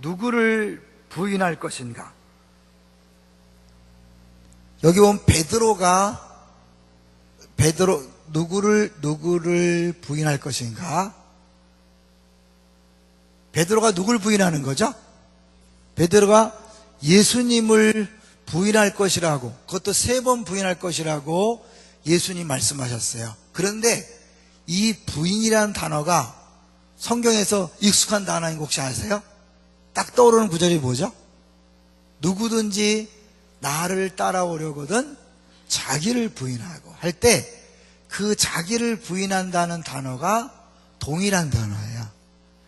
누구를 부인할 것인가? 여기 보면 누구를 부인할 것인가? 베드로가 누굴 부인하는 거죠? 베드로가 예수님을 부인할 것이라고, 그것도 3번 부인할 것이라고 예수님 말씀하셨어요. 그런데 이 부인이라는 단어가 성경에서 익숙한 단어인 거 혹시 아세요? 딱 떠오르는 구절이 뭐죠? 누구든지 나를 따라오려거든 자기를 부인하고 할 때 그 자기를 부인한다는 단어가 동일한 단어예요.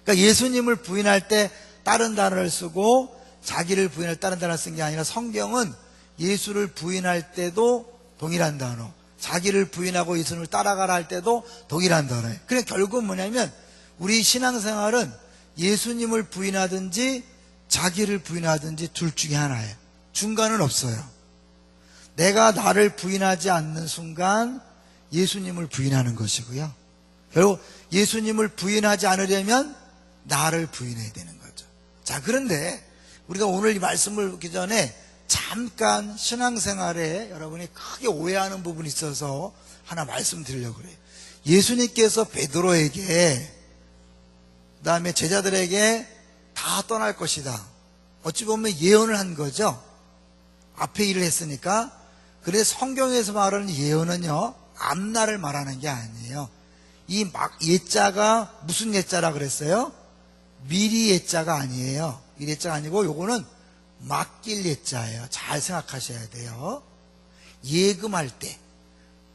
그러니까 예수님을 부인할 때 다른 단어를 쓰고 자기를 부인할 다른 단어를 쓴 게 아니라 성경은 예수를 부인할 때도 동일한 단어, 자기를 부인하고 예수님을 따라가라 할 때도 동일한 단어예요. 그러니까 결국은 뭐냐면 우리 신앙생활은 예수님을 부인하든지 자기를 부인하든지 둘 중에 하나예요. 중간은 없어요. 내가 나를 부인하지 않는 순간 예수님을 부인하는 것이고요. 결국 예수님을 부인하지 않으려면 나를 부인해야 되는 거죠. 자, 그런데 우리가 오늘 이 말씀을 듣기 전에 잠깐 신앙생활에 여러분이 크게 오해하는 부분이 있어서 하나 말씀드리려고 그래요. 예수님께서 베드로에게 그 다음에 제자들에게 다 떠날 것이다, 어찌 보면 예언을 한 거죠. 앞에 일을 했으니까. 그래서 성경에서 말하는 예언은요, 앞날을 말하는 게 아니에요. 이 예자가 무슨 예자라 그랬어요? 미리 예자가 아니에요. 미리 예자가 아니고 요거는 맡길 예자예요. 잘 생각하셔야 돼요. 예금할 때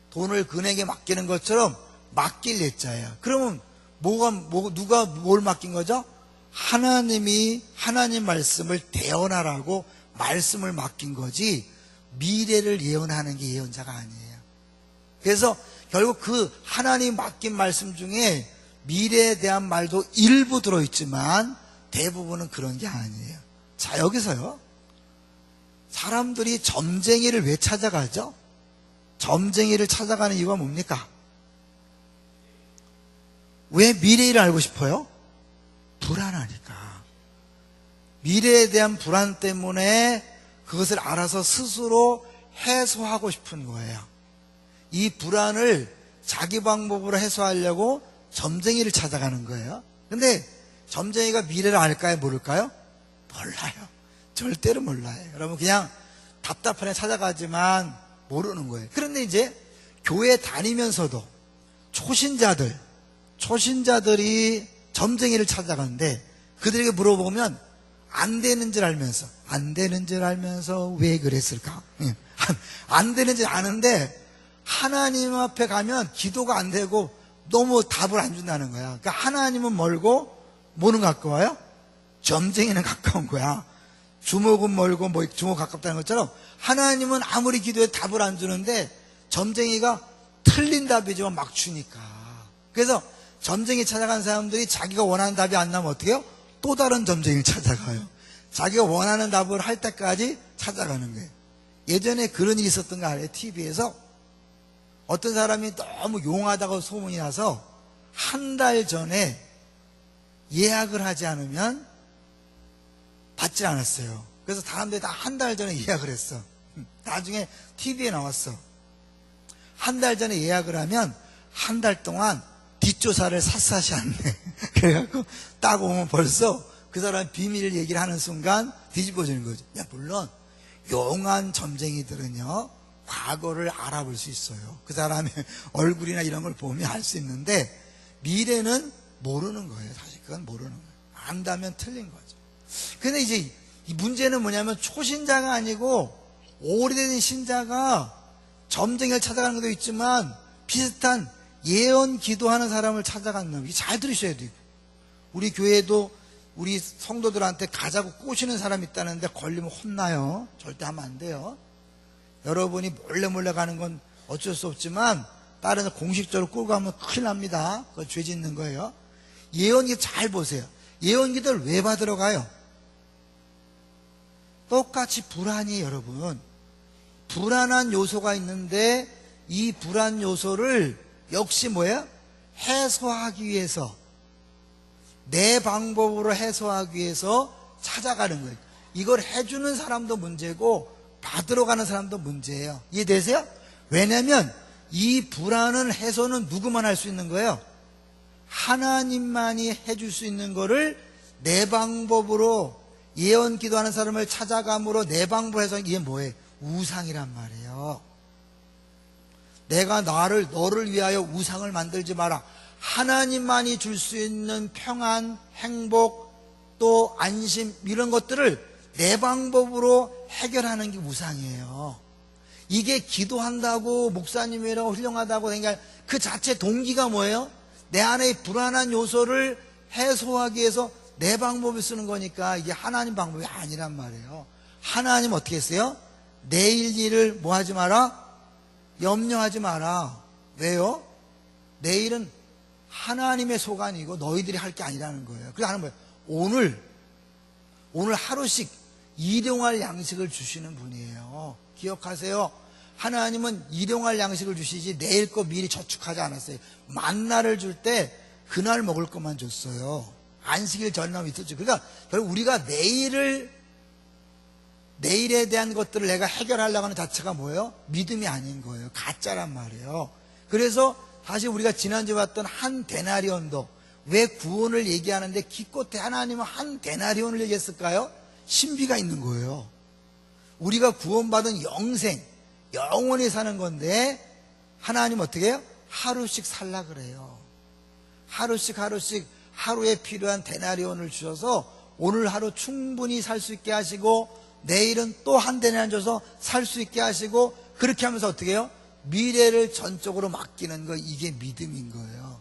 돈을 은행에 맡기는 것처럼 맡길 예자예요. 그러면 누가 뭘 맡긴 거죠? 하나님이 하나님 말씀을 대언하라고 말씀을 맡긴 거지 미래를 예언하는 게 예언자가 아니에요. 그래서 결국 그 하나님 맡긴 말씀 중에 미래에 대한 말도 일부 들어있지만 대부분은 그런 게 아니에요. 자, 여기서요, 사람들이 점쟁이를 왜 찾아가죠? 점쟁이를 찾아가는 이유가 뭡니까? 왜 미래를 알고 싶어요? 불안하니까. 미래에 대한 불안 때문에 그것을 알아서 스스로 해소하고 싶은 거예요. 이 불안을 자기 방법으로 해소하려고 점쟁이를 찾아가는 거예요. 근데 점쟁이가 미래를 알까요? 모를까요? 몰라요. 절대로 몰라요. 여러분, 그냥 답답하게 찾아가지만 모르는 거예요. 그런데 이제 교회 다니면서도 초신자들이 점쟁이를 찾아가는데 그들에게 물어보면 안 되는 줄 알면서 왜 그랬을까? 안 되는 줄 아는데 하나님 앞에 가면 기도가 안 되고 너무 답을 안 준다는 거야. 그러니까 하나님은 멀고 뭐는 가까워요? 점쟁이는 가까운 거야. 주먹은 멀고 주먹 가깝다는 것처럼 하나님은 아무리 기도해도 답을 안 주는데 점쟁이가 틀린 답이지만 막 주니까. 그래서 점쟁이 찾아간 사람들이 자기가 원하는 답이 안 나면 어떻게 해요? 또 다른 점쟁이를 찾아가요. 자기가 원하는 답을 할 때까지 찾아가는 거예요. 예전에 그런 일이 있었던 거 알아요? TV에서 어떤 사람이 너무 용하다고 소문이 나서 한 달 전에 예약을 하지 않으면 받질 않았어요. 그래서 사람들이 다 한 달 전에 예약을 했어. 나중에 TV에 나왔어. 한 달 전에 예약을 하면 한 달 동안 뒷조사를 샅샅이 안내. 그래갖고 딱 오면 벌써 그 사람 비밀 얘기를 하는 순간 뒤집어지는 거죠. 물론 용한 점쟁이들은요, 과거를 알아볼 수 있어요. 그 사람의 얼굴이나 이런 걸 보면 알 수 있는데 미래는 모르는 거예요. 사실 그건 모르는 거예요. 안다면 틀린 거죠. 근데 이제 이 문제는 뭐냐면 초신자가 아니고 오래된 신자가 점쟁이를 찾아가는 것도 있지만 비슷한 예언 기도하는 사람을 찾아가는 거, 잘 들으셔야 돼요. 우리 교회도 우리 성도들한테 가자고 꼬시는 사람이 있다는데 걸리면 혼나요. 절대 하면 안 돼요. 여러분이 몰래 가는 건 어쩔 수 없지만 다른 공식적으로 끌고 가면 큰일 납니다. 그거 죄 짓는 거예요. 예언기 잘 보세요. 예언기들 왜 받으러 가요? 똑같이 불안이, 여러분, 불안한 요소가 있는데 이 불안 요소를 역시 뭐예요? 해소하기 위해서, 내 방법으로 해소하기 위해서 찾아가는 거예요. 이걸 해주는 사람도 문제고 받으러 가는 사람도 문제예요. 이해되세요? 왜냐하면 이 불안은 해소는 누구만 할 수 있는 거예요? 하나님만이 해줄 수 있는 거를 내 방법으로 예언 기도하는 사람을 찾아감으로 내 방법으로 해서 이게 뭐예요? 우상이란 말이에요. 내가 너를 위하여 우상을 만들지 마라. 하나님만이 줄 수 있는 평안, 행복, 또 안심 이런 것들을 내 방법으로 해결하는 게 우상이에요. 이게 기도한다고 목사님이라고 훌륭하다고 생각 그 자체 동기가 뭐예요? 내 안에 불안한 요소를 해소하기 위해서 내 방법을 쓰는 거니까 이게 하나님 방법이 아니란 말이에요. 하나님 어떻게 했어요? 내일 일을 뭐 하지 마라? 염려하지 마라. 왜요? 내일은 하나님의 소관이고 너희들이 할 게 아니라는 거예요. 그래서 하는 거예요. 오늘 하루씩 일용할 양식을 주시는 분이에요. 기억하세요. 하나님은 일용할 양식을 주시지 내일 거 미리 저축하지 않았어요. 만나를 줄 때 그날 먹을 것만 줬어요. 안식일 전날 있었죠. 그러니까 결국 우리가 내일에 대한 것들을 내가 해결하려고 하는 자체가 뭐예요? 믿음이 아닌 거예요. 가짜란 말이에요. 그래서 다시 우리가 지난주에 봤던 한 데나리온도 왜 구원을 얘기하는데 기껏해 하나님은 한 데나리온을 얘기했을까요? 신비가 있는 거예요. 우리가 구원받은 영생, 영원히 사는 건데 하나님 어떻게 해요? 하루씩 살라 그래요. 하루씩 하루에 필요한 데나리온을 주셔서 오늘 하루 충분히 살 수 있게 하시고 내일은 또 한 데나리온 줘서 살 수 있게 하시고 그렇게 하면서 어떻게 해요? 미래를 전적으로 맡기는 거 이게 믿음인 거예요.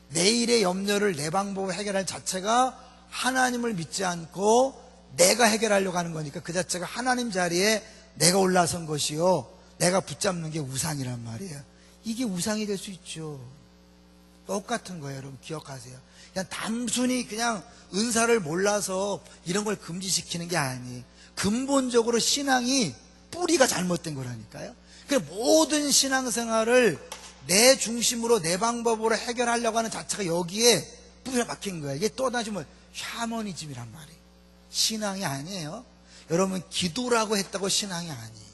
내일의 염려를 내 방법으로 해결할 자체가 하나님을 믿지 않고 내가 해결하려고 하는 거니까 그 자체가 하나님 자리에 내가 올라선 것이요 내가 붙잡는 게 우상이란 말이에요. 이게 우상이 될 수 있죠. 똑같은 거예요. 여러분 기억하세요. 그냥 단순히 그냥 은사를 몰라서 이런 걸 금지시키는 게 아니에요. 근본적으로 신앙이 뿌리가 잘못된 거라니까요. 그러니까 모든 신앙생활을 내 중심으로 내 방법으로 해결하려고 하는 자체가 여기에 뿌리가 박힌 거예요. 이게 또다시 샤머니즘이란 말이에요. 신앙이 아니에요. 여러분 기도라고 했다고 신앙이 아니에요.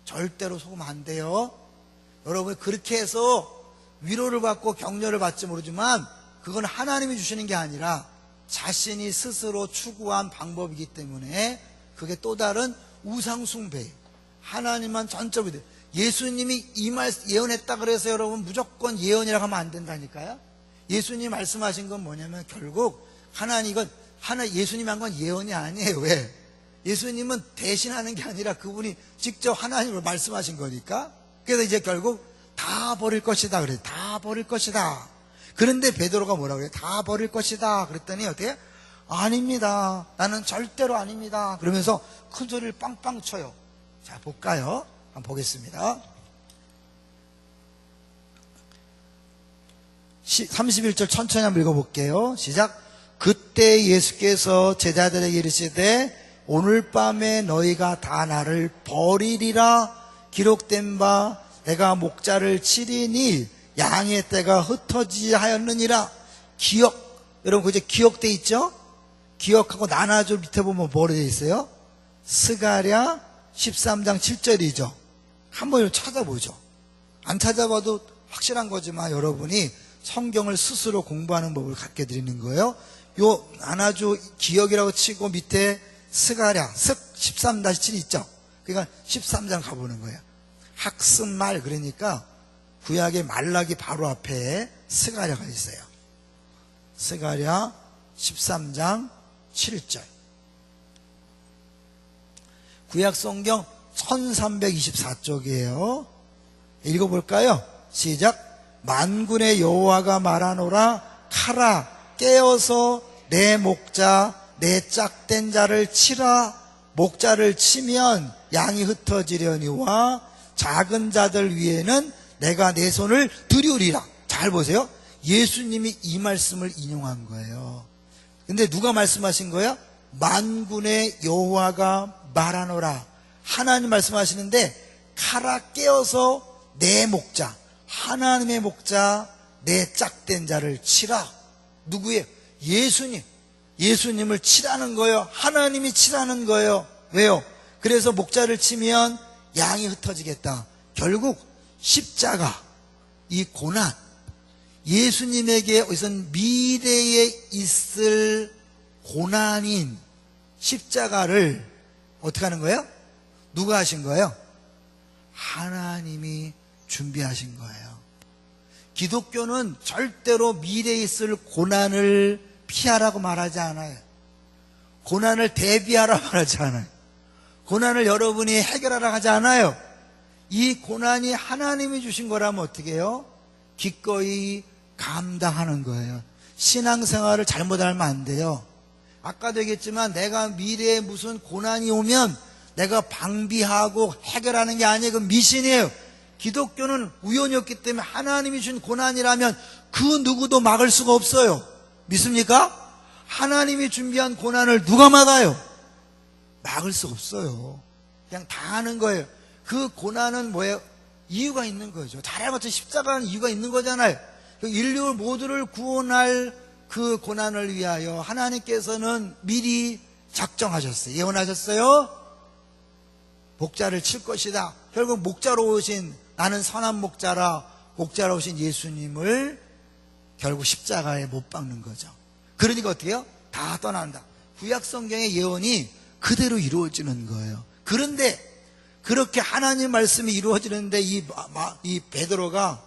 절대로 속으면 안 돼요. 여러분 그렇게 해서 위로를 받고 격려를 받지 모르지만 그건 하나님이 주시는 게 아니라 자신이 스스로 추구한 방법이기 때문에 그게 또 다른 우상숭배예요. 하나님만 전적으로 돼요. 예수님이 이 말 예언했다 그래서 여러분 무조건 예언이라고 하면 안 된다니까요. 예수님이 말씀하신 건 뭐냐면 결국 예수님이 한 건 예언이 아니에요. 왜? 예수님은 대신하는 게 아니라 그분이 직접 하나님으로 말씀하신 거니까. 그래서 이제 결국 다 버릴 것이다 그래요. 다 버릴 것이다. 그런데 베드로가 뭐라고 그래요? 다 버릴 것이다. 그랬더니 어떻게? 아닙니다. 나는 절대로 아닙니다. 그러면서 큰 소리를 빵빵 쳐요. 자, 볼까요? 한번 보겠습니다. 31절 천천히 한번 읽어볼게요. 시작. 그때 예수께서 제자들에게 이르시되 오늘 밤에 너희가 다 나를 버리리라 기록된 바 내가 목자를 치리니 양의 떼가 흩어지지 하였느니라. 여러분 그제 기억돼 있죠? 기억하고 나눠줘 밑에 보면 뭐로 되어 있어요? 스가랴 13장 7절이죠. 한번 찾아보죠. 안 찾아봐도 확실한 거지만 여러분이 성경을 스스로 공부하는 법을 갖게 드리는 거예요. 요 나눠줘 기억이라고 치고 밑에 스가랴 13-7 있죠. 그러니까 13장 가보는 거예요. 학습말 그러니까 구약의 말라기 바로 앞에 스가랴가 있어요. 스가랴 13장 7절. 구약 성경 1324쪽이에요. 읽어볼까요? 시작. 만군의 여호와가 말하노라. 카라 깨어서 내 목자 내 짝된 자를 치라. 목자를 치면 양이 흩어지려니와 작은 자들 위에는 내가 내 손을 들이우리라. 잘 보세요. 예수님이 이 말씀을 인용한 거예요. 근데 누가 말씀하신 거예요? 만군의 여호와가 말하노라. 하나님 말씀하시는데 카라 깨어서 내 목자 하나님의 목자 내 짝된 자를 치라. 누구예요? 예수님. 예수님을 치라는 거예요. 하나님이 치라는 거예요. 왜요? 그래서 목자를 치면 양이 흩어지겠다. 결국 십자가, 이 고난, 예수님에게 우선 미래에 있을 고난인 십자가를 어떻게 하는 거예요? 누가 하신 거예요? 하나님이 준비하신 거예요. 기독교는 절대로 미래에 있을 고난을 피하라고 말하지 않아요. 고난을 대비하라 말하지 않아요. 고난을 여러분이 해결하라 하지 않아요. 이 고난이 하나님이 주신 거라면 어떻게 해요? 기꺼이 감당하는 거예요. 신앙생활을 잘못하면 안 돼요. 아까도 얘기했지만 내가 미래에 무슨 고난이 오면 내가 방비하고 해결하는 게 아니에요. 그건 미신이에요. 기독교는 우연이 없기 때문에 하나님이 준 고난이라면 그 누구도 막을 수가 없어요. 믿습니까? 하나님이 준비한 고난을 누가 막아요? 막을 수 없어요. 그냥 당하는 거예요. 그 고난은 뭐예요? 이유가 있는 거죠. 잘해봤자 십자가는 이유가 있는 거잖아요. 인류 모두를 구원할 그 고난을 위하여 하나님께서는 미리 작정하셨어요. 예언하셨어요. 목자를 칠 것이다. 결국 목자로 오신, 나는 선한 목자라, 목자로 오신 예수님을 결국 십자가에 못 박는 거죠. 그러니까 어떻게 해요? 다 떠난다. 구약 성경의 예언이 그대로 이루어지는 거예요. 그런데 그렇게 하나님 말씀이 이루어지는데 이 베드로가,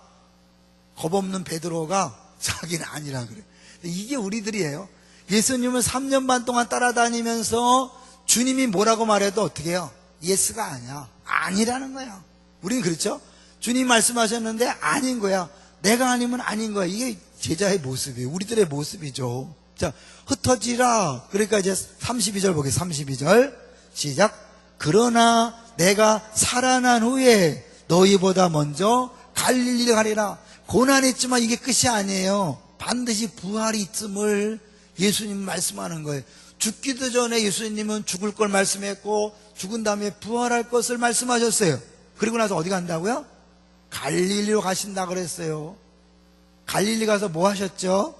겁없는 베드로가 자기는 아니라 그래. 이게 우리들이에요. 예수님을 3년 반 동안 따라다니면서 주님이 뭐라고 말해도 어떻게 해요? 예스가 아니야. 아니라는 거야. 우리는 그렇죠? 주님 말씀하셨는데 아닌 거야. 내가 아니면 아닌 거야. 이게 제자의 모습이에요. 우리들의 모습이죠. 자, 흩어지라. 그러니까 이제 32절 보게. 32절 시작. 그러나 내가 살아난 후에 너희보다 먼저 갈릴리를 가리라. 고난이 있지만 이게 끝이 아니에요. 반드시 부활이 있음을 예수님 말씀하는 거예요. 죽기도 전에 예수님은 죽을 걸 말씀했고 죽은 다음에 부활할 것을 말씀하셨어요. 그리고 나서 어디 간다고요? 갈릴리로 가신다 그랬어요. 갈릴리 가서 뭐 하셨죠?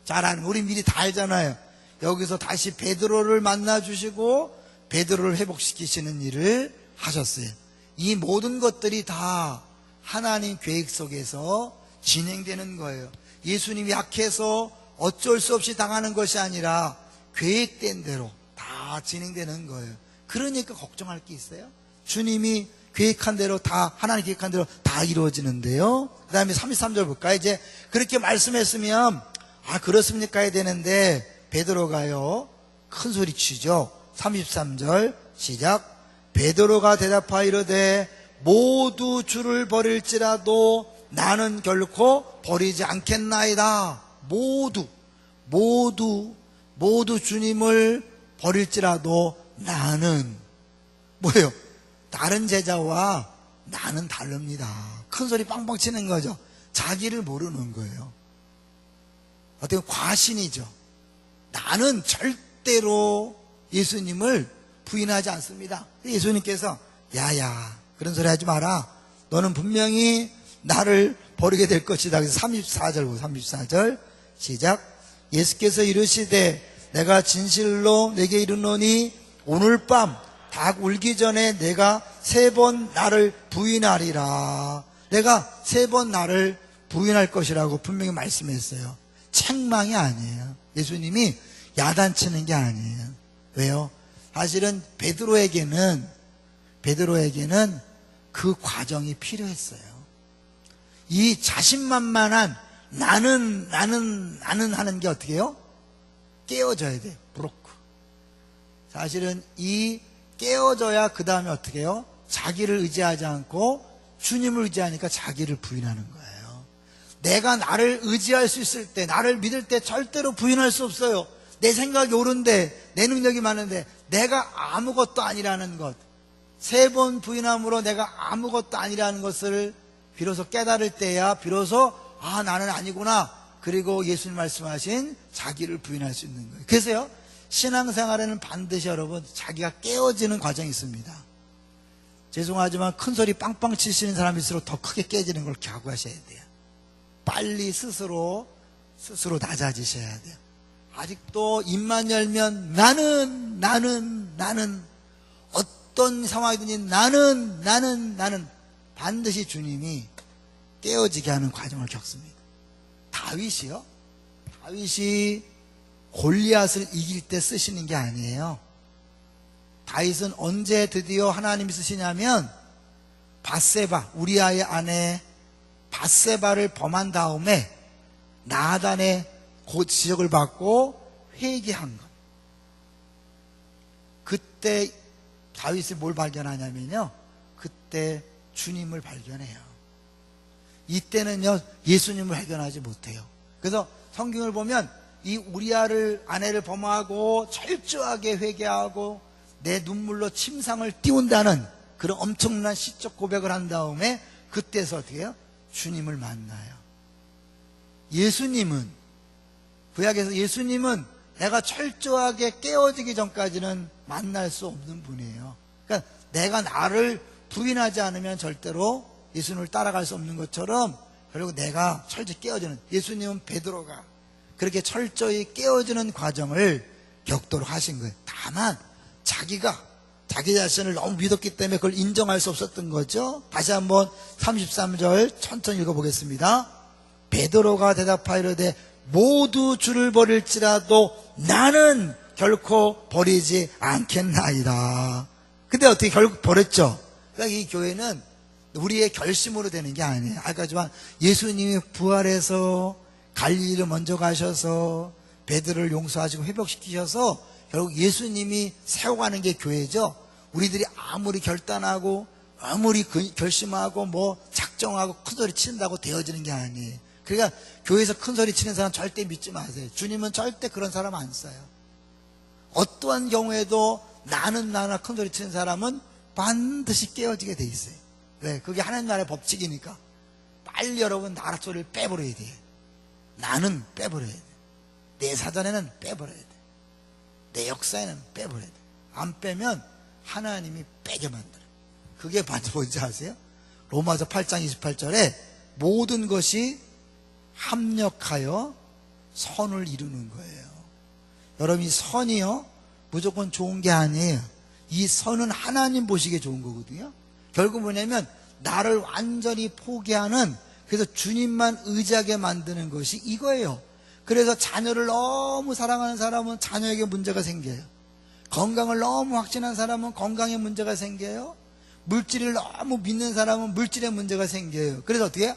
잘 아는, 우리 미리 다 알잖아요. 여기서 다시 베드로를 만나 주시고 베드로를 회복시키시는 일을 하셨어요. 이 모든 것들이 다 하나님 계획 속에서 진행되는 거예요. 예수님이 약해서 어쩔 수 없이 당하는 것이 아니라 계획된 대로 다 진행되는 거예요. 그러니까 걱정할 게 있어요? 주님이 계획한 대로 다, 하나님 계획한 대로 다 이루어지는데요. 그 다음에 33절 볼까요? 이제 그렇게 말씀했으면 아 그렇습니까 해야 되는데 베드로가요 큰 소리 치죠. 33절 시작. 베드로가 대답하여 이르되 모두 주를 버릴지라도 나는 결코 버리지 않겠나이다. 모두 주님을 버릴지라도 나는 뭐예요? 다른 제자와 나는 다릅니다. 큰 소리 빵빵 치는 거죠. 자기를 모르는 거예요. 어떻게 과신이죠. 나는 절대로 예수님을 부인하지 않습니다. 예수님께서 야야 그런 소리 하지 마라. 너는 분명히 나를 버리게 될 것이다. 그래서 34절 시작. 예수께서 이르시되 내가 진실로 내게 이르노니 오늘 밤 닭 울기 전에 내가 3번 나를 부인하리라. 내가 3번 나를 부인할 것이라고 분명히 말씀했어요. 책망이 아니에요. 예수님이 야단치는 게 아니에요. 왜요? 사실은 베드로에게는 그 과정이 필요했어요. 이 자신만만한 나는 하는 게 어떻게 해요? 깨어져야 돼요. 브로크. 사실은 이 깨어져야 그 다음에 어떻게 해요? 자기를 의지하지 않고 주님을 의지하니까 자기를 부인하는 거예요. 내가 나를 의지할 수 있을 때, 나를 믿을 때 절대로 부인할 수 없어요. 내 생각이 옳은데, 내 능력이 많은데 내가 아무것도 아니라는 것, 3번 부인함으로 내가 아무것도 아니라는 것을 비로소 깨달을 때야 비로소 아 나는 아니구나. 그리고 예수님 말씀하신 자기를 부인할 수 있는 거예요. 그래서요 신앙생활에는 반드시 여러분 자기가 깨어지는 과정이 있습니다. 죄송하지만 큰 소리 빵빵 치시는 사람일수록 더 크게 깨지는 걸 각오하셔야 돼요. 빨리 스스로 낮아지셔야 돼요. 아직도 입만 열면 나는 어떤 상황이든지 나는 반드시 주님이 깨어지게 하는 과정을 겪습니다. 다윗이 골리앗을 이길 때 쓰시는 게 아니에요. 다윗은 언제 드디어 하나님이 쓰시냐면 밧세바, 우리아의 아내 밧세바를 범한 다음에 나단의 지적을 받고 회개한 것. 그때 다윗이 뭘 발견하냐면요, 그때 주님을 발견해요. 이때는요 예수님을 발견하지 못해요. 그래서 성경을 보면 이 우리아를 아내를 범하고 철저하게 회개하고 내 눈물로 침상을 띄운다는 그런 엄청난 시적 고백을 한 다음에 그때서 어떻게 해요? 주님을 만나요. 예수님은, 구약에서 예수님은 내가 철저하게 깨어지기 전까지는 만날 수 없는 분이에요. 그러니까 내가 나를 부인하지 않으면 절대로 예수님을 따라갈 수 없는 것처럼 결국 내가 철저히 깨어지는, 예수님은 베드로가 그렇게 철저히 깨어지는 과정을 겪도록 하신 거예요. 다만 자기 자신을 너무 믿었기 때문에 그걸 인정할 수 없었던 거죠. 다시 한번 33절 천천히 읽어보겠습니다. 베드로가 대답하이르되 모두 주를 버릴지라도 나는 결코 버리지 않겠나이다. 근데 어떻게 결국 버렸죠? 그러니까 이 교회는 우리의 결심으로 되는 게 아니에요. 아까지만 예수님이 부활해서 갈릴리를 먼저 가셔서 베드로를 용서하시고 회복시키셔서 결국 예수님이 세워가는 게 교회죠. 우리들이 아무리 결단하고 아무리 결심하고 뭐 작정하고 큰소리 친다고 되어지는 게 아니에요. 그러니까 교회에서 큰소리 치는 사람 절대 믿지 마세요. 주님은 절대 그런 사람 안 써요. 어떠한 경우에도 나는 큰소리 치는 사람은 반드시 깨어지게 돼 있어요. 왜? 그게 하나님 나라의 법칙이니까. 빨리 여러분 나라 소리를 빼버려야 돼요. 나는 빼버려야 돼. 내 사전에는 빼버려야 돼. 내 역사에는 빼버려야 돼. 안 빼면 하나님이 빼게 만들어요. 그게 뭔지 아세요? 로마서 8장 28절에 모든 것이 합력하여 선을 이루는 거예요. 여러분, 이 선이요 무조건 좋은 게 아니에요. 이 선은 하나님 보시기에 좋은 거거든요. 결국 뭐냐면 나를 완전히 포기하는, 그래서 주님만 의지하게 만드는 것이 이거예요. 그래서 자녀를 너무 사랑하는 사람은 자녀에게 문제가 생겨요. 건강을 너무 확신한 사람은 건강에 문제가 생겨요. 물질을 너무 믿는 사람은 물질에 문제가 생겨요. 그래서 어떻게 해요?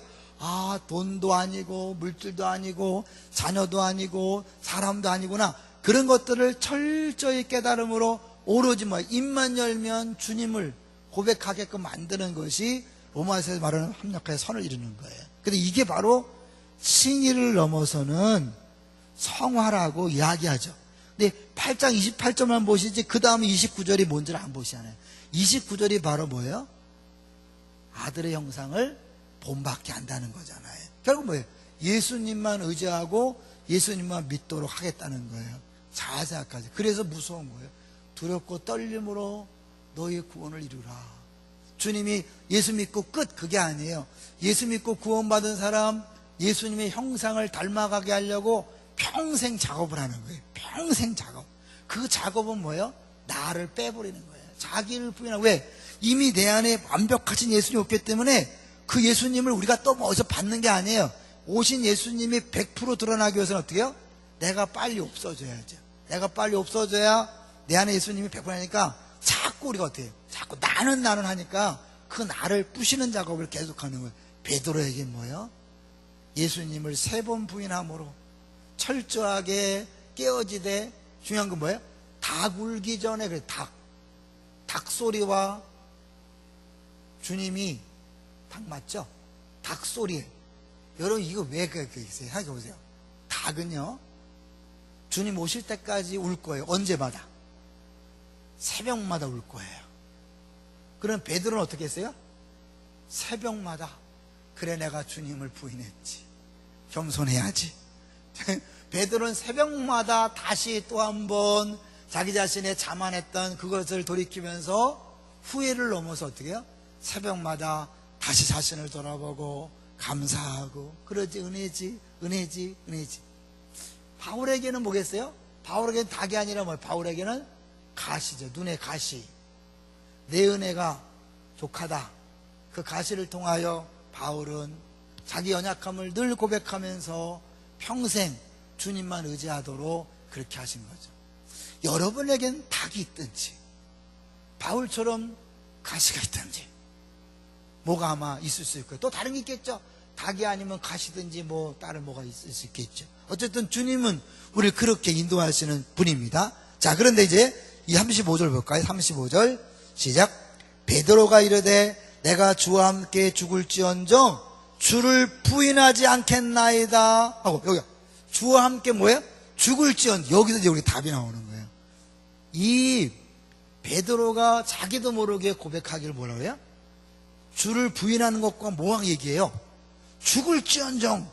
돈도 아니고 물질도 아니고 자녀도 아니고 사람도 아니구나, 그런 것들을 철저히 깨달음으로 오로지 입만 열면 주님을 고백하게끔 만드는 것이 로마서에서 말하는 합력하여 선을 이루는 거예요. 근데 이게 바로 칭의를 넘어서는 성화라고 이야기하죠. 근데 8장 28절만 보시지 그 다음에 29절이 뭔지를 안 보시잖아요. 29절이 바로 뭐예요? 아들의 형상을 본받게 한다는 거잖아요. 결국 뭐예요? 예수님만 의지하고 예수님만 믿도록 하겠다는 거예요. 잘 생각하세요. 그래서 무서운 거예요. 두렵고 떨림으로 너의 구원을 이루라. 주님이 예수 믿고 끝, 그게 아니에요. 예수 믿고 구원받은 사람 예수님의 형상을 닮아가게 하려고 평생 작업을 하는 거예요. 평생 작업. 그 작업은 뭐예요? 나를 빼버리는 거예요. 자기를 부인하고. 왜? 이미 내 안에 완벽하신 예수님이 없기 때문에 그 예수님을 우리가 또 어디서 받는 게 아니에요. 오신 예수님이 100% 드러나기 위해서는 어떻게 해요? 내가 빨리 없어져야죠. 내가 빨리 없어져야 내 안에 예수님이 100%니까 자꾸 우리가 어떻게 해요? 자꾸 나는 하니까 그 나를 부시는 작업을 계속하는 거예요. 베드로에게 뭐예요? 예수님을 3번 부인함으로 철저하게 깨어지되, 중요한 건 뭐예요? 닭 울기 전에, 그래, 닭 소리와 주님이, 닭 맞죠? 닭 소리에. 여러분, 이거 왜 그렇게 있어요? 생각해 보세요. 닭은요, 주님 오실 때까지 울 거예요. 언제마다? 새벽마다 울 거예요. 그럼 베드로는 어떻게 했어요? 새벽마다, 그래, 내가 주님을 부인했지. 겸손해야지. 베드로는 새벽마다 다시 또 한 번 자기 자신의 자만했던 그것을 돌이키면서 후회를 넘어서 어떻게 해요? 새벽마다 다시 자신을 돌아보고 감사하고, 그러지. 은혜지. 바울에게는 뭐겠어요? 바울에게는 닭이 아니라 뭐예요? 바울에게는 가시죠. 눈의 가시. 내 은혜가 족하다. 그 가시를 통하여 바울은 자기 연약함을 늘 고백하면서 평생 주님만 의지하도록 그렇게 하신 거죠. 여러분에겐 닭이 있든지 바울처럼 가시가 있든지 뭐가 아마 있을 수 있고요. 또 다른 게 있겠죠. 닭이 아니면 가시든지 뭐 다른 뭐가 있을 수 있겠죠. 어쨌든 주님은 우리를 그렇게 인도하시는 분입니다. 자, 그런데 이제 이 35절 볼까요? 35절 시작. 베드로가 이르되 내가 주와 함께 죽을지언정 주를 부인하지 않겠나이다 하고, 여기 주와 함께 뭐예요? 죽을지언정. 여기서 이제 우리 답이 나오는 거예요. 이 베드로가 자기도 모르게 고백하기를 뭐라고 해요? 주를 부인하는 것과 뭐랑 얘기해요? 죽을지언정.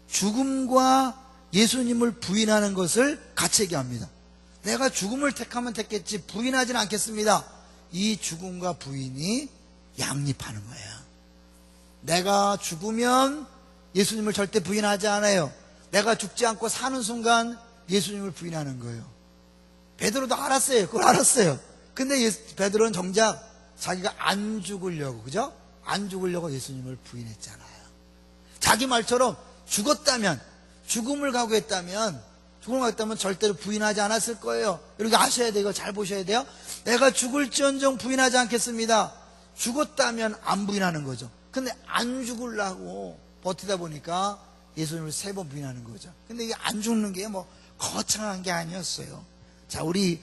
죽음과 예수님을 부인하는 것을 같이 얘기합니다. 내가 죽음을 택하면 택겠지 부인하지는 않겠습니다. 이 죽음과 부인이 양립하는 거예요. 내가 죽으면 예수님을 절대 부인하지 않아요. 내가 죽지 않고 사는 순간 예수님을 부인하는 거예요. 베드로도 알았어요. 그걸 알았어요. 근데 베드로는 정작 자기가 안 죽으려고, 그죠? 안 죽으려고 예수님을 부인했잖아요. 자기 말처럼 죽었다면, 죽음을 각오했다면 절대로 부인하지 않았을 거예요. 이렇게 아셔야 돼요. 잘 보셔야 돼요. 내가 죽을지언정 부인하지 않겠습니다. 죽었다면 안 부인하는 거죠. 근데 안 죽으려고 버티다 보니까 예수님을 3번 부인하는 거죠. 근데 이게 안 죽는 게 뭐 거창한 게 아니었어요. 자, 우리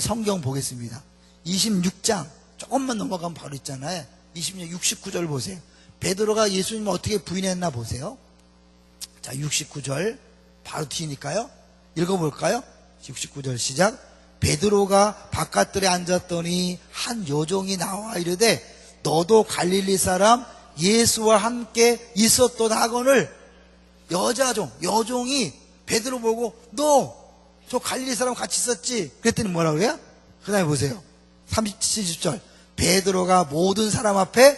성경 보겠습니다. 26장 조금만 넘어가면 바로 있잖아요. 69절 보세요. 베드로가 예수님을 어떻게 부인했나 보세요. 자, 69절 바로 뒤니까요. 읽어볼까요? 69절 시작. 베드로가 바깥들에 앉았더니 한 여종이 나와 이르되 너도 갈릴리 사람 예수와 함께 있었도다 하거늘. 여종이 베드로 보고 너 저 갈릴리 사람 같이 있었지? 그랬더니 뭐라고 그래요? 그 다음에 보세요. 70절 베드로가 모든 사람 앞에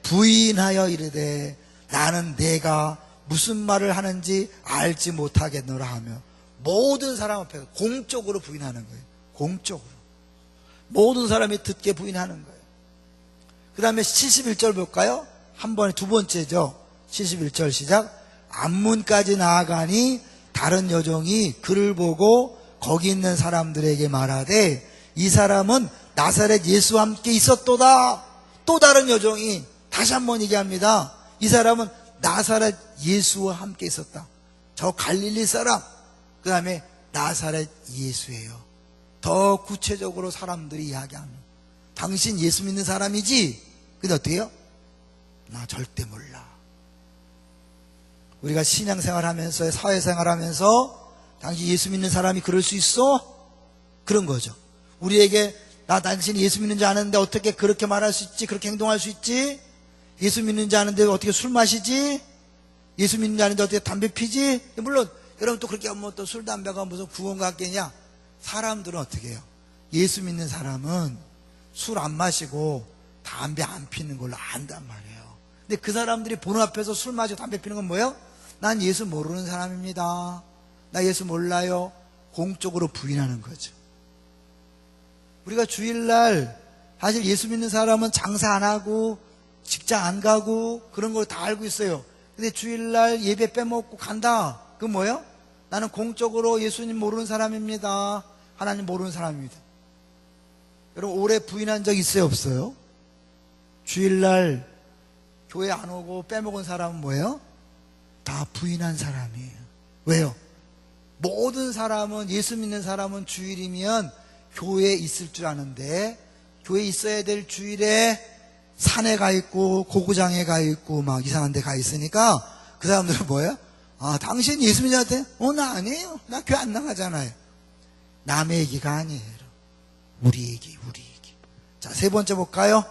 부인하여 이르되 나는 내가 무슨 말을 하는지 알지 못하겠노라 하며 모든 사람 앞에 공적으로 부인하는 거예요. 공적으로 모든 사람이 듣게 부인하는 거예요. 그 다음에 71절 볼까요? 한 번에 두 번째죠. 71절 시작. 앞문까지 나아가니 다른 여종이 그를 보고 거기 있는 사람들에게 말하되 이 사람은 나사렛 예수와 함께 있었도다. 또 다른 여종이 다시 한번 얘기합니다. 이 사람은 나사렛 예수와 함께 있었다. 저 갈릴리 사람, 그 다음에 나사렛 예수예요. 더 구체적으로 사람들이 이야기하는, 당신 예수 믿는 사람이지? 근데 어떻게 해요? 나 절대 몰라. 우리가 신앙생활 하면서, 사회생활 하면서 당신 예수 믿는 사람이 그럴 수 있어? 그런 거죠. 우리에게 나 당신이 예수 믿는지 아는데 어떻게 그렇게 말할 수 있지? 그렇게 행동할 수 있지? 예수 믿는지 아는데 어떻게 술 마시지? 예수 믿는지 아는데 어떻게 담배 피지? 물론 여러분 또 그렇게 하면 또 술, 담배가 무슨 구원 같겠냐? 사람들은 어떻게 해요? 예수 믿는 사람은 술 안 마시고 담배 안 피는 걸로 안단 말이에요. 근데 그 사람들이 보는 앞에서 술 마시고 담배 피는 건 뭐예요? 난 예수 모르는 사람입니다. 나 예수 몰라요. 공적으로 부인하는 거죠. 우리가 주일날 사실 예수 믿는 사람은 장사 안 하고 직장 안 가고 그런 걸 다 알고 있어요. 근데 주일날 예배 빼먹고 간다. 그건 뭐예요? 나는 공적으로 예수님 모르는 사람입니다. 하나님 모르는 사람입니다. 여러분 오래 부인한 적 있어요? 없어요? 주일날 교회 안 오고 빼먹은 사람은 뭐예요? 다 부인한 사람이에요. 왜요? 모든 사람은, 예수 믿는 사람은 주일이면 교회에 있을 줄 아는데 교회에 있어야 될 주일에 산에 가 있고 고구장에 가 있고 막 이상한 데 가 있으니까 그 사람들은 뭐예요? 아, 당신 예수 믿는한테? 나 아니에요. 나 교회 안 나가잖아요. 남의 얘기가 아니에요. 우리 얘기. 자, 세 번째 볼까요?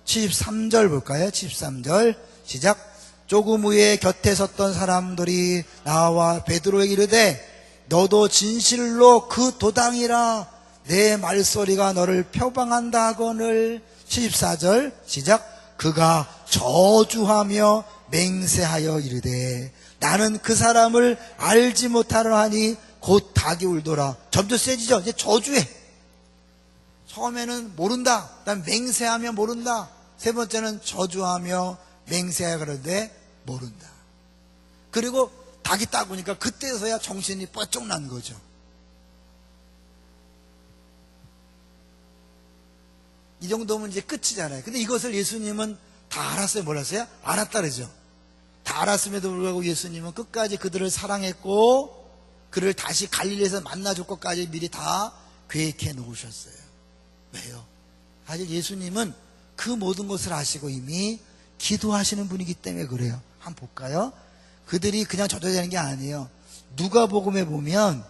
73절 볼까요? 73절 시작. 조금 후에 곁에 섰던 사람들이 나와 베드로에게 이르되 너도 진실로 그 도당이라 내 말소리가 너를 표방한다 하거늘. 74절 시작. 그가 저주하며 맹세하여 이르되 나는 그 사람을 알지 못하려 하니 곧 닭이 울더라. 점점 세지죠. 이제 저주해. 처음에는 모른다. 그다음 맹세하며 모른다. 세 번째는 저주하며 맹세하여 그러는데 모른다. 그리고 닭이 딱 오니까 그때서야 정신이 뻗쩍 난 거죠. 이 정도면 이제 끝이잖아요. 근데 이것을 예수님은 다 알았어요? 몰랐어요? 알았다 그러죠. 다 알았음에도 불구하고 예수님은 끝까지 그들을 사랑했고 그를 다시 갈릴리에서 만나줄 것까지 미리 다 계획해 놓으셨어요. 왜요? 사실 예수님은 그 모든 것을 아시고 이미 기도하시는 분이기 때문에 그래요. 한번 볼까요? 그들이 그냥 저주되는 게 아니에요. 누가복음에 보면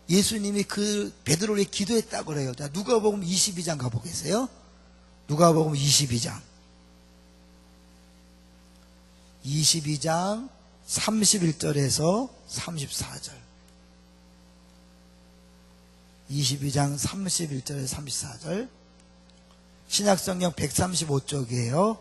예수님이 그 베드로에게 기도했다고 그래요. 자, 누가복음 22장 가보겠어요? 누가복음 22장 31절에서 34절 22장 31절에서 34절 신약성경 135쪽이에요.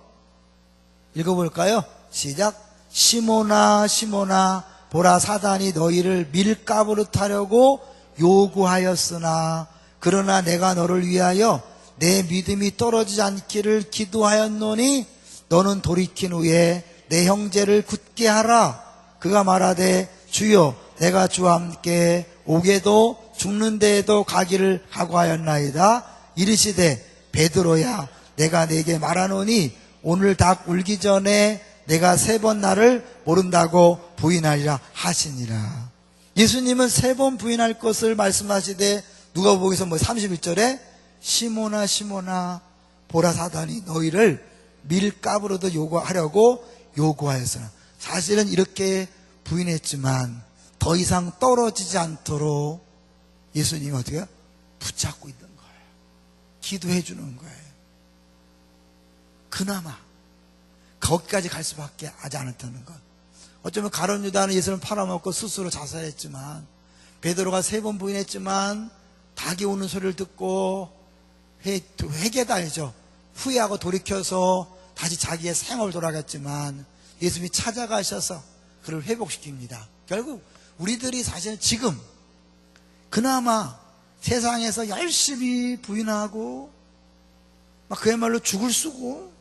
읽어볼까요? 시작. 시몬아 시몬아 보라 사단이 너희를 밀가부릇 하려고 요구하였으나 그러나 내가 너를 위하여 내 믿음이 떨어지지 않기를 기도하였노니 너는 돌이킨 후에 내 형제를 굳게 하라. 그가 말하되 주여 내가 주와 함께 오게도 죽는 데에도 가기를 각오하였나이다. 이르시되 베드로야 내가 네게 말하노니 오늘 닭 울기 전에 내가 3번 나를 모른다고 부인하리라 하시니라. 예수님은 3번 부인할 것을 말씀하시되 누가복음에서 31절에 시몬아 시몬아 보라 사단이 너희를 밀가부로도 요구하려고 요구하였으나 사실은 이렇게 부인했지만 더 이상 떨어지지 않도록 예수님이 어떻게 해요? 붙잡고 있는 거예요. 기도해 주는 거예요. 그나마 거기까지 갈 수밖에 하지 않았다는 것. 어쩌면 가룟 유다는 예수를 팔아먹고 스스로 자살했지만 베드로가 3번 부인했지만 닭이 오는 소리를 듣고 회개다 알죠. 후회하고 돌이켜서 다시 자기의 생업을 돌아갔지만 예수님이 찾아가셔서 그를 회복시킵니다. 결국 우리들이 사실 지금 그나마 세상에서 열심히 부인하고 막 그야말로 죽을 쓰고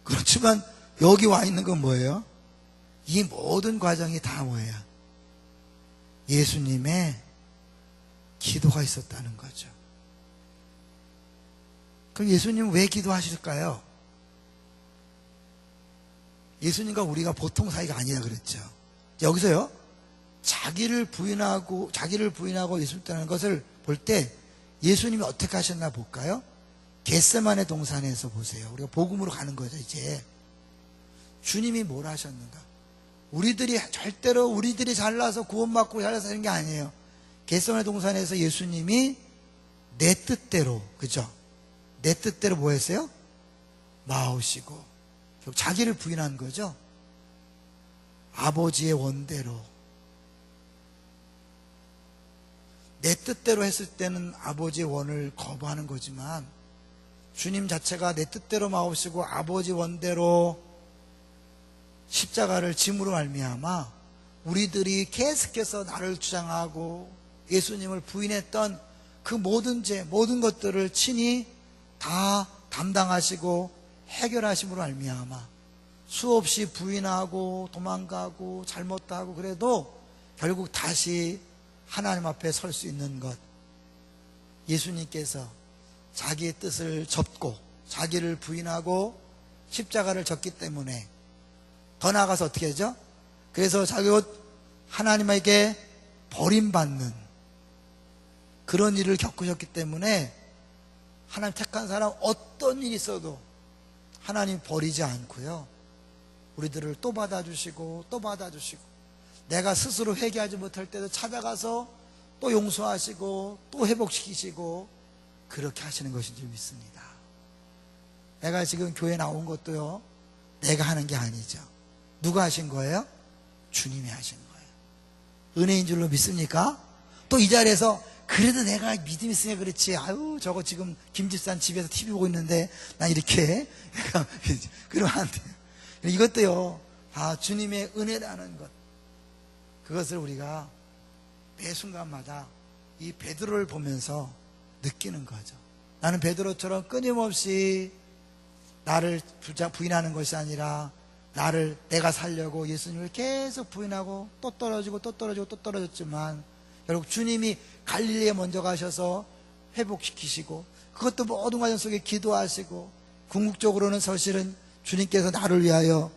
그렇지만 여기 와 있는 건 뭐예요? 이 모든 과정이 다 뭐예요? 예수님의 기도가 있었다는 거죠. 그럼 예수님은 왜 기도하실까요? 예수님과 우리가 보통 사이가 아니라 그랬죠. 여기서요, 자기를 부인하고 예수님 따르는 것을 볼 때 예수님이 어떻게 하셨나 볼까요? 겟세마네 동산에서 보세요. 우리가 복음으로 가는 거죠, 이제. 주님이 뭘 하셨는가? 절대로 우리들이 잘나서 구원받고 잘나서 하는 게 아니에요. 겟세마네 동산에서 예수님이 내 뜻대로, 그죠? 내 뜻대로 뭐 했어요? 마오시고. 자기를 부인한 거죠. 아버지의 원대로. 내 뜻대로 했을 때는 아버지의 원을 거부하는 거지만 주님 자체가 내 뜻대로 마오시고 아버지 원대로 십자가를 짐으로 말미암아 우리들이 계속해서 나를 주장하고 예수님을 부인했던 그 모든 죄, 모든 것들을 친히 다 담당하시고 해결하심으로 말미암아 수없이 부인하고 도망가고 잘못하고 그래도 결국 다시 하나님 앞에 설 수 있는 것, 예수님께서 자기의 뜻을 접고 자기를 부인하고 십자가를 졌기 때문에 더 나아가서 어떻게 하죠? 그래서 자기가 하나님에게 버림받는 그런 일을 겪으셨기 때문에 하나님 택한 사람 어떤 일이 있어도 하나님 버리지 않고요, 우리들을 또 받아주시고 또 받아주시고 내가 스스로 회개하지 못할 때도 찾아가서 또 용서하시고 또 회복시키시고 그렇게 하시는 것인 줄 믿습니다. 내가 지금 교회 나온 것도요, 내가 하는 게 아니죠. 누가 하신 거예요? 주님이 하신 거예요. 은혜인 줄로 믿습니까? 또 이 자리에서 그래도 내가 믿음이 있으니까 그렇지, 아유 저거 지금 김집산 집에서 TV 보고 있는데 난 이렇게 그러면 안 돼요. 이것도요, 주님의 은혜라는 것, 그것을 우리가 매 순간마다 이 베드로를 보면서 느끼는 거죠. 나는 베드로처럼 끊임없이 나를 부인하는 것이 아니라 나를 내가 살려고 예수님을 계속 부인하고 또 떨어지고 또 떨어지고 또 떨어졌지만 결국 주님이 갈릴리에 먼저 가셔서 회복시키시고 그것도 모든 과정 속에 기도하시고 궁극적으로는 사실은 주님께서 나를 위하여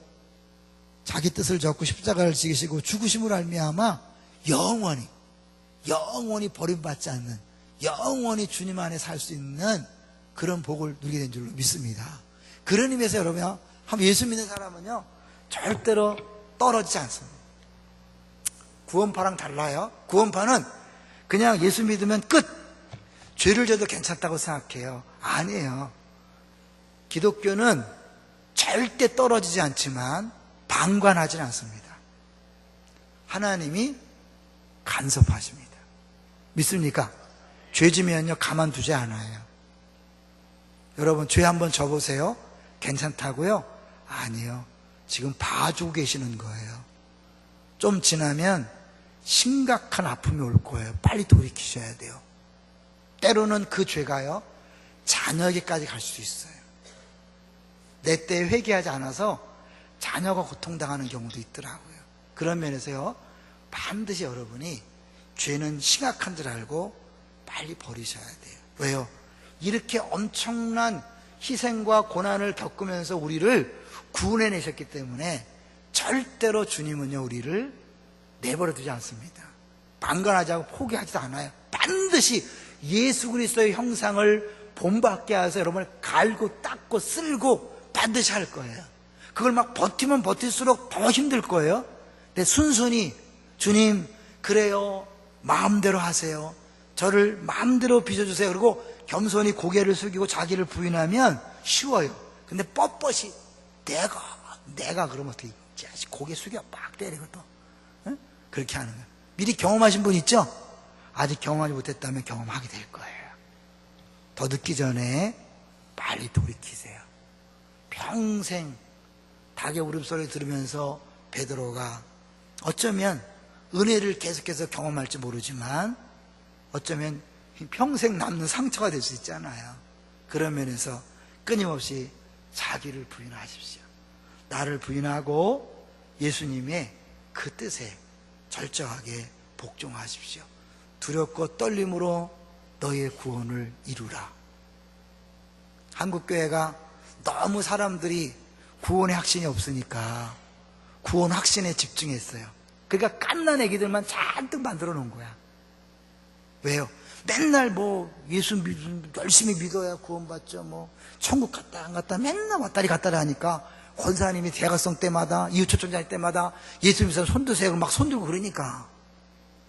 자기 뜻을 졌고 십자가를 지기시고 죽으심으로 말미암아 영원히 버림받지 않는 영원히 주님 안에 살 수 있는 그런 복을 누리게 된 줄로 믿습니다. 그런 의미에서 여러분 한번 예수 믿는 사람은요 절대로 떨어지지 않습니다. 구원파랑 달라요. 구원파는 그냥 예수 믿으면 끝, 죄를 져도 괜찮다고 생각해요. 아니에요. 기독교는 절대 떨어지지 않지만 방관하지는 않습니다. 하나님이 간섭하십니다. 믿습니까? 죄 지면요 가만두지 않아요. 여러분 죄 한번 져보세요. 괜찮다고요? 아니요. 지금 봐주고 계시는 거예요. 좀 지나면 심각한 아픔이 올 거예요. 빨리 돌이키셔야 돼요. 때로는 그 죄가요 자녀에게까지 갈 수 있어요. 내 때에 회개하지 않아서 자녀가 고통당하는 경우도 있더라고요. 그런 면에서요 반드시 여러분이 죄는 심각한 줄 알고 빨리 버리셔야 돼요. 왜요? 이렇게 엄청난 희생과 고난을 겪으면서 우리를 구원해내셨기 때문에 절대로 주님은요 우리를 내버려 두지 않습니다. 방관하지 않고 포기하지도 않아요. 반드시 예수 그리스도의 형상을 본받게 해서 여러분을 갈고 닦고 쓸고 반드시 할 거예요. 그걸 막 버티면 버틸수록 더 힘들 거예요. 근데 순순히 주님 그래요 마음대로 하세요. 저를 마음대로 빚어주세요. 그리고 겸손히 고개를 숙이고 자기를 부인하면 쉬워요. 근데 뻣뻣이 내가 그러면 어떻게 고개 숙여 막 때리고 또 응? 그렇게 하는 거예요. 미리 경험하신 분 있죠? 아직 경험하지 못했다면 경험하게 될 거예요. 더 늦기 전에 빨리 돌이키세요. 평생 닭의 울음소리를 들으면서 베드로가 어쩌면 은혜를 계속해서 경험할지 모르지만 어쩌면 평생 남는 상처가 될 수 있잖아요. 그런 면에서 끊임없이 자기를 부인하십시오. 나를 부인하고 예수님의 그 뜻에 절저하게 복종하십시오. 두렵고 떨림으로 너의 구원을 이루라. 한국교회가 너무 사람들이 구원의 확신이 없으니까 구원 확신에 집중했어요. 그러니까 갓난 애기들만 잔뜩 만들어 놓은 거야. 왜요? 맨날 예수 열심히 믿어야 구원받죠. 천국 갔다 안 갔다 맨날 왔다리 갔다리 하니까 권사님이 대학생 때마다 이웃초청자일 때마다 예수 믿는 사람 손 드세요 막 손 들고 그러니까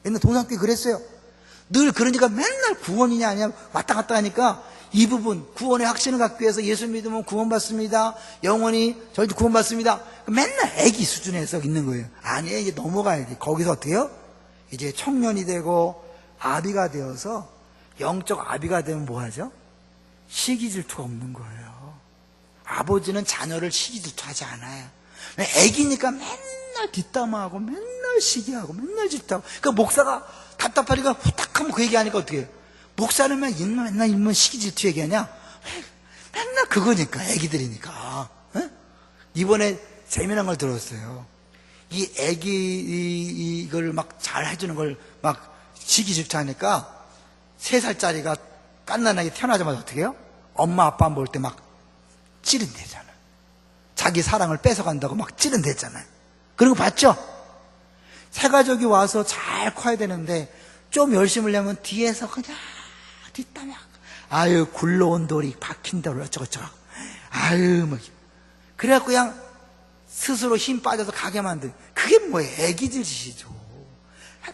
옛날 동상교회 그랬어요. 늘 그러니까 맨날 구원이냐 아니냐 왔다 갔다 하니까 이 부분 구원의 확신을 갖기 위해서 예수 믿으면 구원받습니다. 영원히 저희도 구원받습니다. 맨날 애기 수준에서 있는 거예요. 아니에요. 이제 넘어가야 돼. 거기서 어떻게 해요? 이제 청년이 되고 아비가 되어서 영적 아비가 되면 뭐 하죠? 시기 질투가 없는 거예요. 아버지는 자녀를 시기 질투하지 않아요. 애기니까 맨날 뒷담화하고 맨날 시기하고 맨날 질투하고 그러니까 목사가 답답하니까 후딱하면 그 얘기하니까 어떻게 해요? 목사는 맨날 일만 시기 질투 얘기하냐? 맨날 그거니까 애기들이니까. 에? 이번에 재미난 걸 들었어요. 이 애기 이걸 막 잘 해주는 걸 막 시기 질투하니까 3살짜리가 갓난아기 태어나자마자 어떻게 해요? 엄마 아빠 볼 때 막 찌른대잖아. 자기 사랑을 뺏어간다고 막 찌른댔잖아요. 그런 거 봤죠? 새 가족이 와서 잘 커야 되는데 좀 열심히 하면 뒤에서 그냥 뒷담화 아유 굴러온 돌이 박힌 돌 어쩌고저쩌고 아유 그래갖고 그냥 스스로 힘 빠져서 가게 만든 그게 뭐예요? 애기들 짓이죠.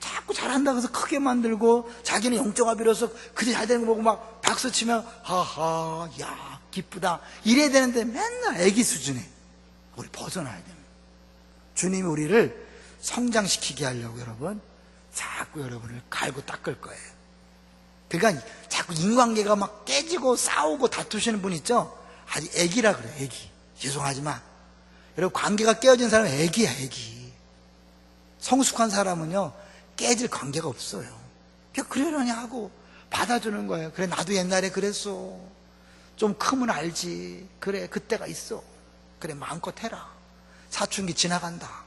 자꾸 잘한다고 해서 크게 만들고 자기는 영적 아비로서 그게 잘 되는 거 보고 막 박수 치면 하하 야 기쁘다 이래야 되는데 맨날 애기 수준에 우리 벗어나야 됩니다. 주님이 우리를 성장시키게 하려고 여러분 자꾸 여러분을 갈고 닦을 거예요. 그러니까 자꾸 인관계가 막 깨지고 싸우고 다투시는 분 있죠? 아직 애기라 그래요. 애기. 죄송하지만 여러분 관계가 깨어진 사람은 애기야 애기. 성숙한 사람은요 깨질 관계가 없어요. 그냥 그러려니 하고 받아주는 거예요. 그래, 나도 옛날에 그랬어. 좀 크면 알지. 그래, 그때가 있어. 그래, 마음껏 해라. 사춘기 지나간다.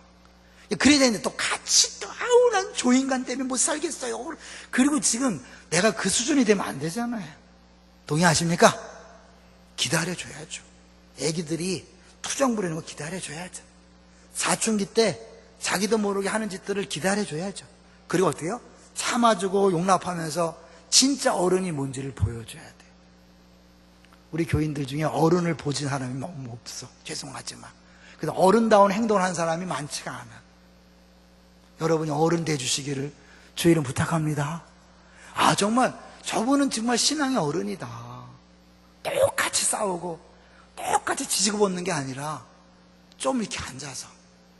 그래야 되는데 또 같이 또, 아우, 난 조인간 때문에 못 살겠어요. 그리고 지금 내가 그 수준이 되면 안 되잖아요. 동의하십니까? 기다려줘야죠. 애기들이 투정 부리는 거 기다려줘야죠. 사춘기 때 자기도 모르게 하는 짓들을 기다려줘야죠. 그리고 어때요? 참아주고 용납하면서 진짜 어른이 뭔지를 보여줘야 돼요. 우리 교인들 중에 어른을 보진 사람이 너무 없어. 죄송하지만. 그래서 어른다운 행동을 하는 사람이 많지가 않아. 여러분이 어른 돼주시기를 주의 이름 부탁합니다. 아, 정말 저분은 정말 신앙의 어른이다. 똑같이 싸우고 똑같이 지지고 벗는 게 아니라 좀 이렇게 앉아서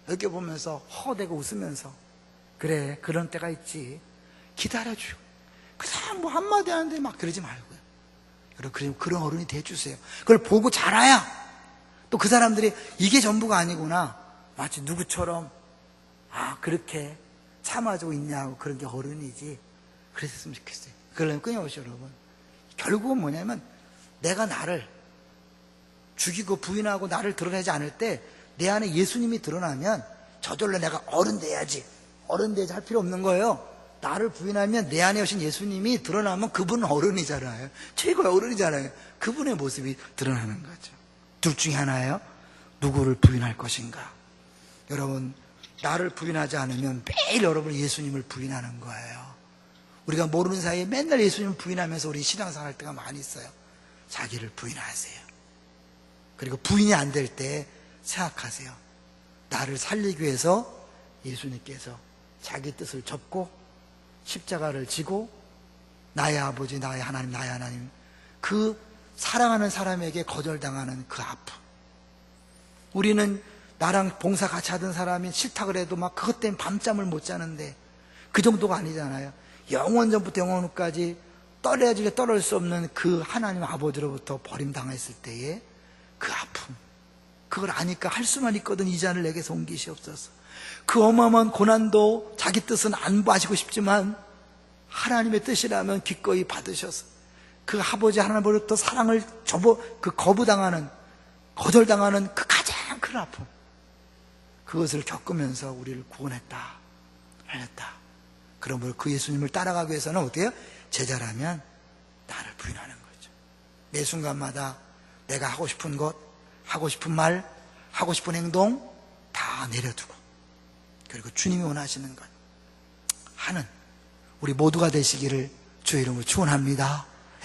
이렇게 보면서 허대고 웃으면서 그래, 그런 때가 있지. 기다려주고 그 사람 뭐 한마디 하는데 막 그러지 말고요. 여러분, 그런 어른이 돼주세요. 그걸 보고 자라야 또 그 사람들이 이게 전부가 아니구나, 마치 누구처럼 아, 그렇게 참아주고 있냐고, 그런 게 어른이지. 그랬으면 좋겠어요. 그러려면 끊임없이 여러분, 결국은 뭐냐면 내가 나를 죽이고 부인하고 나를 드러내지 않을 때 내 안에 예수님이 드러나면 저절로 내가 어른 돼야지 할 필요 없는 거예요. 나를 부인하면 내 안에 오신 예수님이 드러나면 그분은 어른이잖아요. 최고의 어른이잖아요. 그분의 모습이 드러나는 거죠. 둘 중에 하나예요. 누구를 부인할 것인가. 여러분, 나를 부인하지 않으면 매일 여러분 예수님을 부인하는 거예요. 우리가 모르는 사이에 맨날 예수님을 부인하면서 우리 신앙생활 할 때가 많이 있어요. 자기를 부인하세요. 그리고 부인이 안 될 때 생각하세요. 나를 살리기 위해서 예수님께서 자기 뜻을 접고 십자가를 지고 나의 아버지, 나의 하나님, 그 사랑하는 사람에게 거절당하는 그 아픔. 우리는 나랑 봉사 같이 하던 사람이 싫다 그래도 막 그것 때문에 밤잠을 못 자는데 그 정도가 아니잖아요. 영원전부터 영원후까지 떨어지게 떨어질 수 없는 그 하나님 아버지로부터 버림당했을 때의 그 아픔, 그걸 아니까 할 수만 있거든. 이 잔을 내게서 옮기시옵소서. 그 어마어마한 고난도 자기 뜻은 안 마시고 싶지만 하나님의 뜻이라면 기꺼이 받으셔서 그 아버지 하나님으로부터 사랑을 거부당하는, 거절당하는 그 가장 큰 아픔, 그것을 겪으면서 우리를 구원했다, 알렸다. 그러므로 그 예수님을 따라가기 위해서는 어때요? 제자라면 나를 부인하는 거죠. 매 순간마다 내가 하고 싶은 것, 하고 싶은 말, 하고 싶은 행동 다 내려두고, 그리고 주님이 원하시는 것 하는 우리 모두가 되시기를 주의 이름으로 축원합니다.